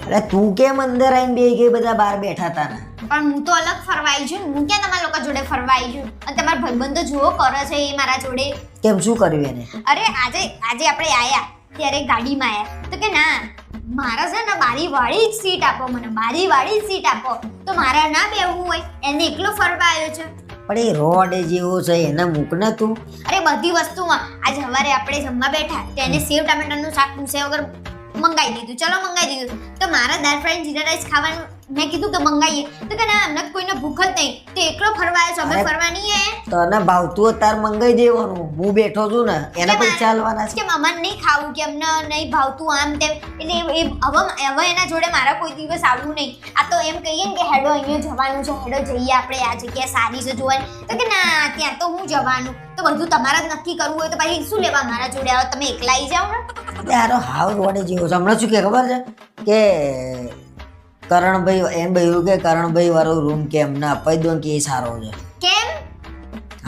અરે તું કેમ અંદર આવીને બેહી ગઈ? બધા બહાર બેઠા હતા ને. પણ હું તો અલગ ફરવા આવી છું. હું ક્યાં તમારા લોકો જોડે ફરવા આવી છું? અને તમારા ભાઈબંધો જુઓ કરે છે એ મારા જોડે. કેમ શું કર્યું એને? અરે આજે આપણે આયા ત્યારે ગાડીમાં આયા તો કે ના મારા છે ને બારી વાળી જ સીટ આપો, મને બારી વાળી જ સીટ આપો. તો મારા ના બેહવું હોય, એને એકલો ફરવા આવ્યો છે. પણ એ રોડ જેવો છે એને મૂક ને તું. અરે બધી વસ્તુમાં આજે સવારે આપણે જમવા બેઠા તો એને સેવ ટામેટાનું શાક પૂછે વગર મંગાઈ દીધું. ચલો મંગાઈ દીધું. તો મારા દાળ ફ્રાય જીરા રાઈસ ખાવાનું મેં કીધું કે મંગાઈએ તો કે ના અમને કોઈને ભૂખ જ નહીં, તો એકલો ફરવા આવ્યો છે, અમે ફરવા નહીં આયા. તને ભાવતું તાર મંગાઈ દેવાનું. હું બેઠો છું ને એના પછી ચાલવાના છે કે મામાને નહીં ખાવું કે અમને નહીં ભાવતું આમ તેમ. એટલે હવે એના જોડે મારા કોઈ દિવસ આવવું નહીં. આ તો એમ કહીએ ને કે હેડો અહીંયા જવાનું છે, હેડો જઈએ આપણે આ જગ્યા સારી છે જોવાની. તો કે ના ત્યાં તો હું જવાનું. તો બધું તમારા જ નક્કી કરવું હોય તો પછી શું લેવા મારા જોડે આવો? તમે એકલા આવી જાઓ ને. યાર હાવ રોડે જેવો છે. હમણાં શું કે ખબર છે કે કરણભાઈ એમ ભાઈ કે કરણભાઈ વાળો રૂમ કે એમને અપાઈ દો કે એ સારો છે. કેમ?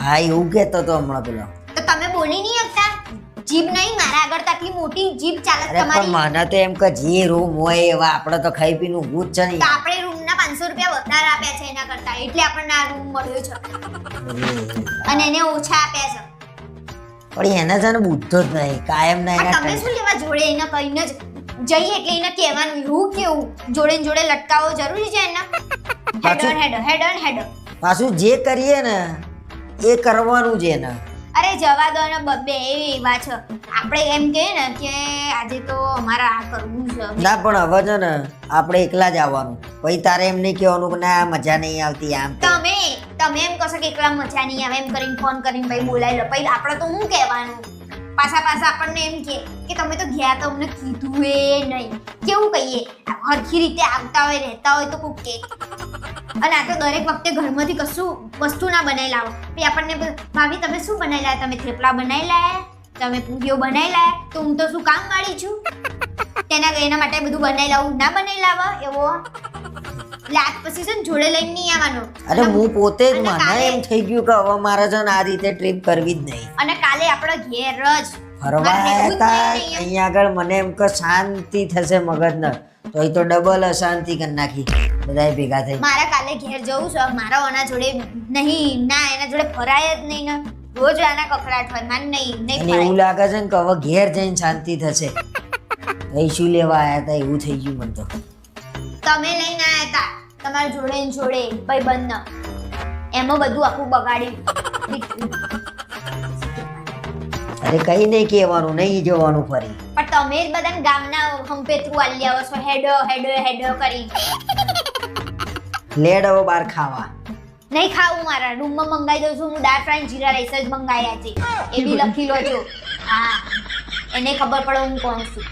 હા એવું કહેતો તો હમણાં પેલો. તો તમે બોલી નહીં શકતા? જીભ નહીં મારા આગળ તો આટલી મોટી જીભ ચાલે અરે પણ તમારી. મને તો એમ કે જે રૂમ હોય એવા આપણે તો ખાઈ પીને ઊભું જ છે ને. તો આપણે રૂમના 500 રૂપિયા વધારે આપ્યા છે એના કરતા, એટલે આપણને આ રૂમ મળ્યો છે અને એને ઓછા આપ્યા છે. પણ એને છે ને બુદ્ધો જ નહીં કાયમ ના પણ એના તમે શું લેવા જોડે એને કહીને જ જઈએ એટલે એને કહેવાનું એવું કેવું જોડે ને જોડે લટકાવો જરૂરી છે એને? હેડો. પાછું જે કરીએ ને એ કરવાનું છે ને. અરે જવા દો ને બબ્બે એવા છે. આપણે એમ કહીએ ને કે આજે તો અમારે આ કરવું છે. ના પણ હવે છે ને આપણે એકલા જ આવવાનું. પછી તારે એમ નહીં કહેવાનું કે ના મજા નહીં આવતી આમ તેમ. તમે એમ કહો છો કે એકલા મજા નહીં આવે એમ કરીને ફોન કરીને ભાઈ બોલાવી લો. પછી આપણે તો શું કહેવાનું? પાછા આપણને એમ કે તમે તો ગયા તો અમને કીધું એ નહીં. કેવું કહીએ? હરખી રીતે આવતા હોય રહેતા હોય તો કોક કે. અને આ તો દરેક વખતે ઘરમાંથી કશું વસ્તુ ના બનાવી લાવો. પછી આપણને ભાભી તમે શું બનાવી લાયા? તમે થેપલા બનાવી લાયા? તમે પૂરીઓ બનાવી લાયા? તો હું તો શું કામ વાળી છું? એના માટે બધું બનાવી લાવું ના બનાવી લાવા એવો લાત પછી છે ને જોડે લઈને નહીં આવવાનો. અરે હું પોતે જ મને એમ થઈ ગયું કે હવે મારે છે ને આ રીતે ટ્રીપ કરવી જ નહીં. અને કાલે આપણે ઘેર જ ફરવા આવ્યા હતા અહીંયા આગળ. મને એમ કે શાંતિ થશે મગજને, તો એ તો ડબલ અશાંતિ કરી નાખી બધાય ભેગા થઈ. મારા કાલે ઘેર જવું છે. મારા ઓના જોડે નહીં ના એના જોડે ફરાય જ નહીં ને. રોજ આના કકડાટ હોય. માન નહીં એવું લાગે છે ને કે હવે ઘેર જઈને શાંતિ થશે. એ શું લેવા આવ્યા હતા એવું થઈ ગયું મને તો. તમે લઈને આવ્યા હતા તમારા જોડે ભાઈબંધને, એમાં બધું આખું બગાડ્યું. અરે કઈ નહીં કહેવાનું, નહીં જવાનું ફરી. પણ તમે જ બધાને ગામના હંપેથું આલી આવો છો હેડો કરી. લેડ હવે બહાર ખાવા. નહીં ખાવું. મારા રૂમમાં મંગાવી દઉં છું. હું દાળ ફ્રાય જીરા રાઈસ જ મંગાવ્યા છે. એ બી લખી લો છો. હા એને ખબર પડે હું કોણ છું.